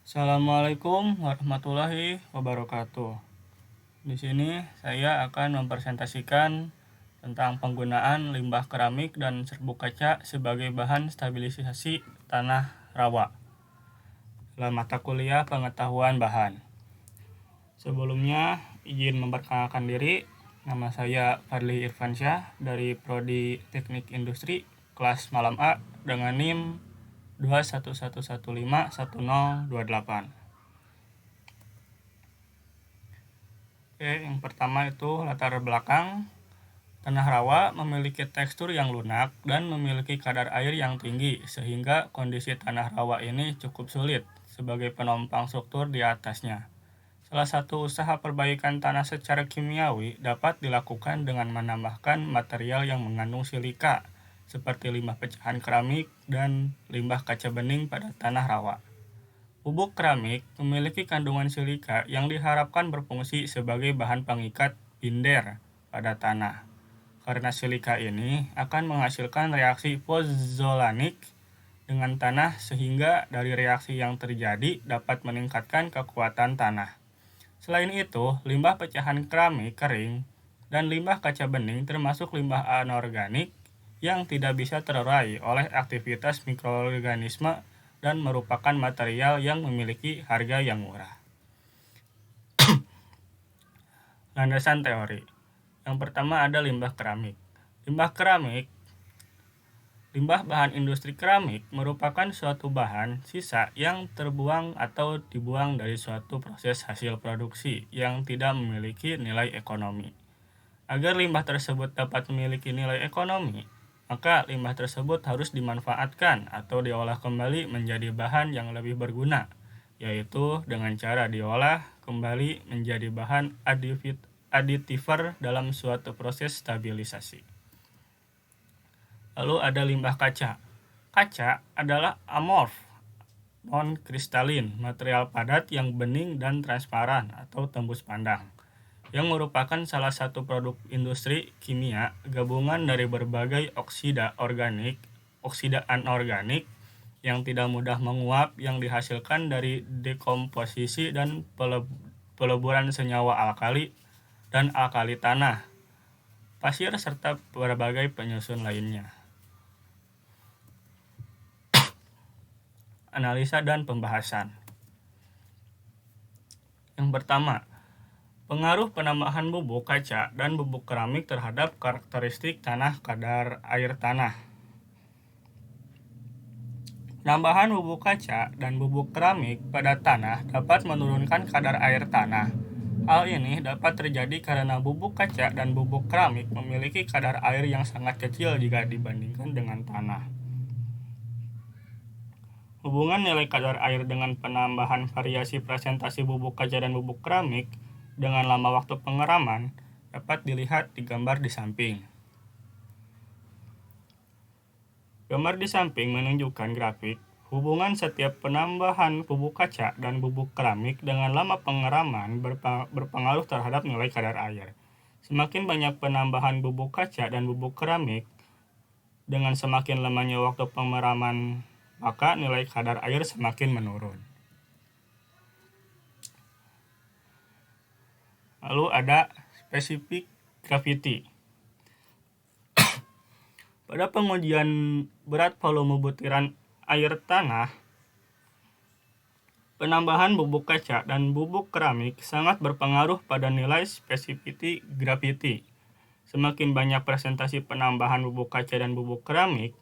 Assalamualaikum warahmatullahi wabarakatuh. Di sini saya akan mempresentasikan tentang penggunaan limbah keramik dan serbuk kaca sebagai bahan stabilisasi tanah rawa dalam mata kuliah pengetahuan bahan. Sebelumnya, izin memperkenalkan diri. Nama saya Fadli Irfansyah dari Prodi Teknik Industri kelas Malam A dengan NIM 211151028. Yang pertama itu latar belakang. Tanah rawa memiliki tekstur yang lunak dan memiliki kadar air yang tinggi, sehingga kondisi tanah rawa ini cukup sulit sebagai penopang struktur di atasnya. Salah satu usaha perbaikan tanah secara kimiawi dapat dilakukan dengan menambahkan material yang mengandung silika, seperti limbah pecahan keramik dan limbah kaca bening pada tanah rawa. Bubuk keramik memiliki kandungan silika yang diharapkan berfungsi sebagai bahan pengikat binder pada tanah. Karena silika ini akan menghasilkan reaksi pozolanik dengan tanah sehingga dari reaksi yang terjadi dapat meningkatkan kekuatan tanah. Selain itu, limbah pecahan keramik kering dan limbah kaca bening termasuk limbah anorganik yang tidak bisa terurai oleh aktivitas mikroorganisme dan merupakan material yang memiliki harga yang murah. Landasan teori. Yang pertama ada limbah keramik. Limbah bahan industri keramik merupakan suatu bahan sisa yang terbuang atau dibuang dari suatu proses hasil produksi yang tidak memiliki nilai ekonomi. Agar limbah tersebut dapat memiliki nilai ekonomi, maka limbah tersebut harus dimanfaatkan atau diolah kembali menjadi bahan yang lebih berguna, yaitu dengan cara diolah kembali menjadi bahan aditiver dalam suatu proses stabilisasi. Lalu ada limbah kaca. Kaca adalah amorf, non-kristalin, material padat yang bening dan transparan atau tembus pandang, yang merupakan salah satu produk industri kimia gabungan dari berbagai oksida anorganik yang tidak mudah menguap yang dihasilkan dari dekomposisi dan peleburan senyawa alkali dan alkali tanah, pasir serta berbagai penyusun lainnya. Analisa dan pembahasan. Yang pertama, pengaruh penambahan bubuk kaca dan bubuk keramik terhadap karakteristik tanah kadar air tanah. Penambahan bubuk kaca dan bubuk keramik pada tanah dapat menurunkan kadar air tanah. Hal ini dapat terjadi karena bubuk kaca dan bubuk keramik memiliki kadar air yang sangat kecil jika dibandingkan dengan tanah. Hubungan nilai kadar air dengan penambahan variasi presentasi bubuk kaca dan bubuk keramik dengan lama waktu pengeraman dapat dilihat di gambar di samping. Gambar di samping menunjukkan grafik hubungan setiap penambahan bubuk kaca dan bubuk keramik dengan lama pengeraman berpengaruh terhadap nilai kadar air. Semakin banyak penambahan bubuk kaca dan bubuk keramik dengan semakin lamanya waktu pengeraman, maka nilai kadar air semakin menurun. Lalu ada spesifik gravity. Pada pengujian berat volume butiran air tanah, penambahan bubuk kaca dan bubuk keramik sangat berpengaruh pada nilai specificity gravity. Semakin banyak presentasi penambahan bubuk kaca dan bubuk keramik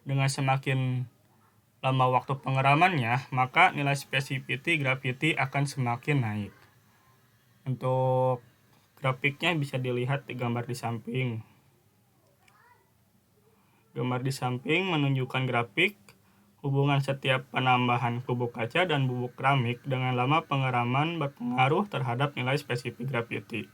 dengan semakin lama waktu pengeramannya, maka nilai specificity gravity akan semakin naik. Untuk grafiknya bisa dilihat di gambar di samping. Gambar di samping menunjukkan grafik hubungan setiap penambahan bubuk kaca dan bubuk keramik dengan lama pengeraman berpengaruh terhadap nilai spesifik gravity.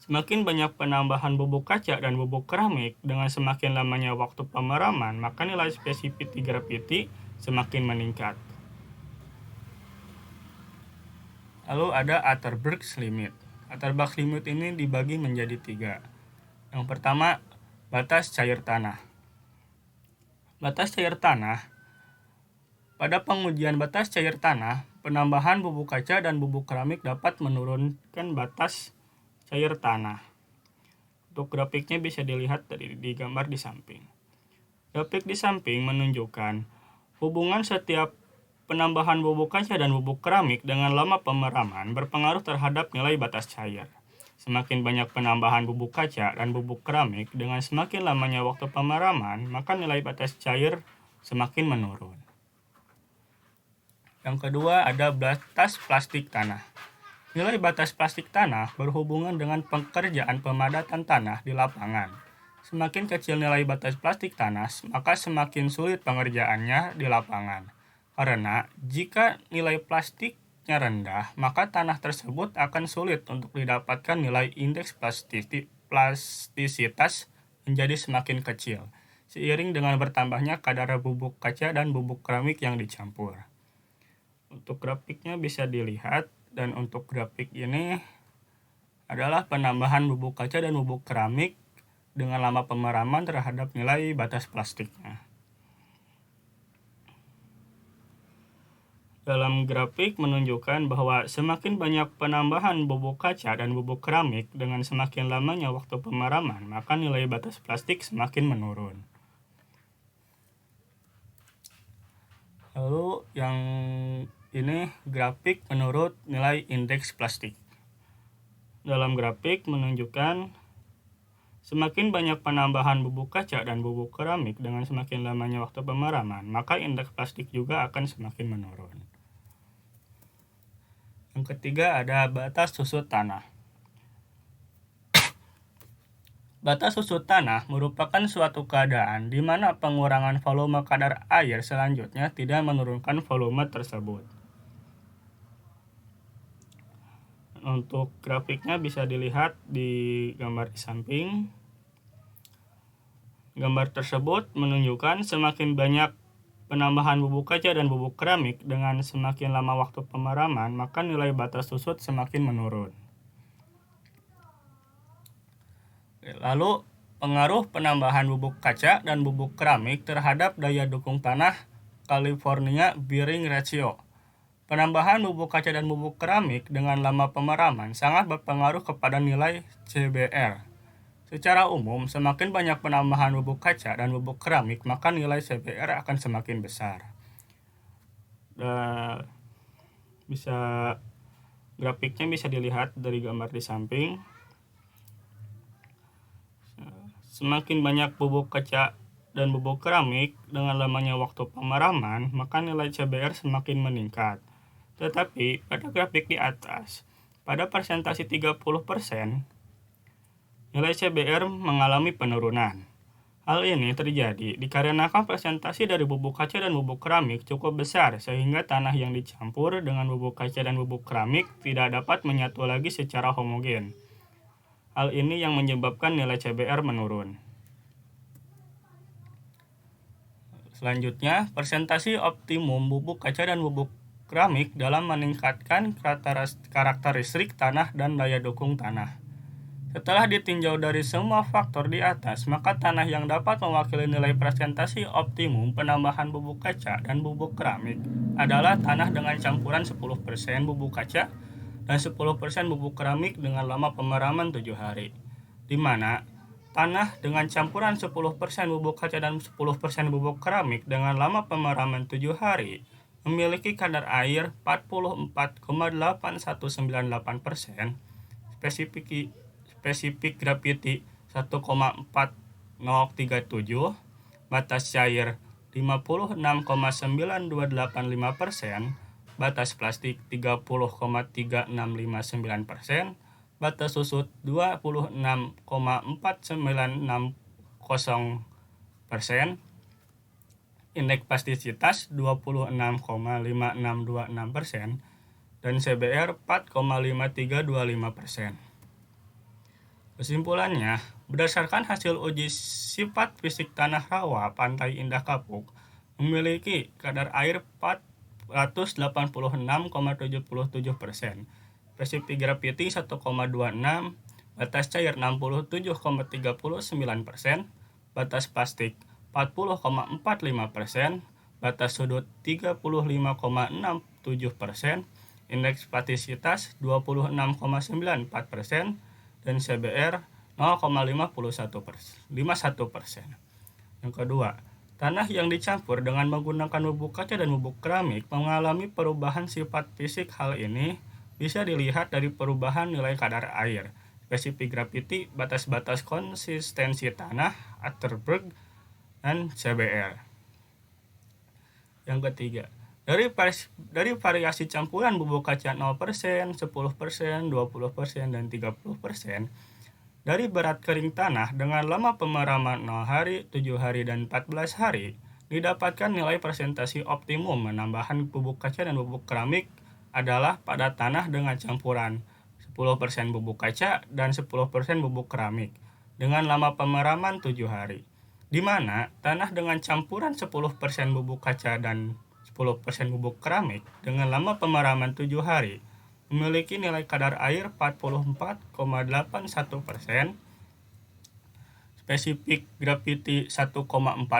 Semakin banyak penambahan bubuk kaca dan bubuk keramik dengan semakin lamanya waktu pemeraman, maka nilai spesifik gravity semakin meningkat. Lalu ada Atterberg's limit. Atterberg's limit ini dibagi menjadi 3. Yang pertama, batas cair tanah. Batas cair tanah Pada pengujian batas cair tanah, penambahan bubuk kaca dan bubuk keramik dapat menurunkan batas cair tanah. Untuk grafiknya bisa dilihat di gambar di samping. Grafik di samping menunjukkan hubungan setiap penambahan bubuk kaca dan bubuk keramik dengan lama pemeraman berpengaruh terhadap nilai batas cair. Semakin banyak penambahan bubuk kaca dan bubuk keramik dengan semakin lamanya waktu pemeraman, maka nilai batas cair semakin menurun. Yang kedua ada batas plastik tanah. Nilai batas plastik tanah berhubungan dengan pekerjaan pemadatan tanah di lapangan. Semakin kecil nilai batas plastik tanah, maka semakin sulit pengerjaannya di lapangan. Karena jika nilai plastiknya rendah, maka tanah tersebut akan sulit untuk didapatkan nilai indeks plastisitas menjadi semakin kecil, seiring dengan bertambahnya kadar bubuk kaca dan bubuk keramik yang dicampur. Untuk grafiknya bisa dilihat, dan untuk grafik ini adalah penambahan bubuk kaca dan bubuk keramik dengan lama pemeraman terhadap nilai batas plastiknya. Dalam grafik menunjukkan bahwa semakin banyak penambahan bubuk kaca dan bubuk keramik dengan semakin lamanya waktu pemeraman, maka nilai batas plastik semakin menurun. Lalu yang ini grafik menurut nilai indeks plastik. Dalam grafik menunjukkan semakin banyak penambahan bubuk kaca dan bubuk keramik dengan semakin lamanya waktu pemeraman, maka indeks plastik juga akan semakin menurun. Yang ketiga ada batas susut tanah. Batas susut tanah merupakan suatu keadaan di mana pengurangan volume kadar air selanjutnya tidak menurunkan volume tersebut. Untuk grafiknya bisa dilihat di gambar di samping. Gambar tersebut menunjukkan semakin banyak penambahan bubuk kaca dan bubuk keramik dengan semakin lama waktu pemeraman, maka nilai batas susut semakin menurun. Lalu, pengaruh penambahan bubuk kaca dan bubuk keramik terhadap daya dukung tanah California Bearing Ratio. Penambahan bubuk kaca dan bubuk keramik dengan lama pemeraman sangat berpengaruh kepada nilai CBR. Secara umum, semakin banyak penambahan bubuk kaca dan bubuk keramik, maka nilai CBR akan semakin besar. Grafiknya bisa dilihat dari gambar di samping. Semakin banyak bubuk kaca dan bubuk keramik dengan lamanya waktu pemeraman, maka nilai CBR semakin meningkat. Tetapi pada grafik di atas, pada persentase 30%, nilai CBR mengalami penurunan. Hal ini terjadi dikarenakan presentasi dari bubuk kaca dan bubuk keramik cukup besar, sehingga tanah yang dicampur dengan bubuk kaca dan bubuk keramik tidak dapat menyatu lagi secara homogen. Hal ini yang menyebabkan nilai CBR menurun. Selanjutnya, presentasi optimum bubuk kaca dan bubuk keramik dalam meningkatkan karakteristik tanah dan daya dukung tanah. Setelah ditinjau dari semua faktor di atas, maka tanah yang dapat mewakili nilai presentasi optimum penambahan bubuk kaca dan bubuk keramik adalah tanah dengan campuran 10% bubuk kaca dan 10% bubuk keramik dengan lama pemeraman 7 hari, di mana tanah dengan campuran 10% bubuk kaca dan 10% bubuk keramik dengan lama pemeraman 7 hari memiliki kadar air 44,8198%, spesifik gravity 1,4037, batas cair 56,9285%, batas plastik 30,3659%, batas susut 26,4960%, indeks plastisitas 26,5626%, dan CBR 4,5325%. Kesimpulannya, berdasarkan hasil uji sifat fisik tanah rawa Pantai Indah Kapuk memiliki kadar air 486,77%, spesifik gravity 1,26, batas cair 67,39%, batas plastik 40,45%, batas sudut 35,67%, indeks platisitas 26,94%, dan CBR 0,51%. Yang kedua, tanah yang dicampur dengan menggunakan bubuk kaca dan bubuk keramik mengalami perubahan sifat fisik. Hal ini bisa dilihat dari perubahan nilai kadar air, spesifik graviti, batas-batas konsistensi tanah, Atterberg, dan CBR. Yang ketiga, dari variasi campuran bubuk kaca 0%, 10%, 20%, dan 30%, dari berat kering tanah dengan lama pemeraman 0 hari, 7 hari, dan 14 hari, didapatkan nilai presentasi optimum menambahkan bubuk kaca dan bubuk keramik adalah pada tanah dengan campuran 10% bubuk kaca dan 10% bubuk keramik dengan lama pemeraman 7 hari, di mana tanah dengan campuran 10% bubuk kaca dan 10% bubuk keramik dengan lama pemeraman 7 hari memiliki nilai kadar air 44,81%, spesifik graviti 1,40,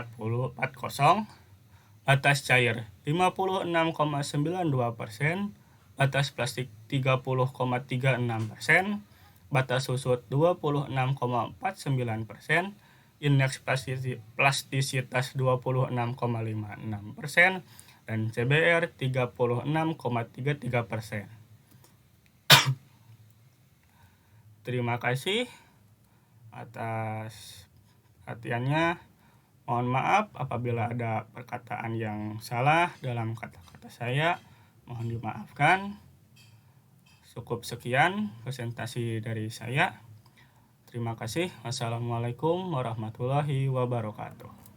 batas cair 56,92%, batas plastik 30,36%, batas susut 26,49%, indeks plastisitas 26,56%, dan CBR 36,33%. Terima kasih atas perhatiannya. Mohon maaf apabila ada perkataan yang salah dalam kata-kata saya. Mohon dimaafkan. Cukup sekian presentasi dari saya. Terima kasih. Wassalamualaikum warahmatullahi wabarakatuh.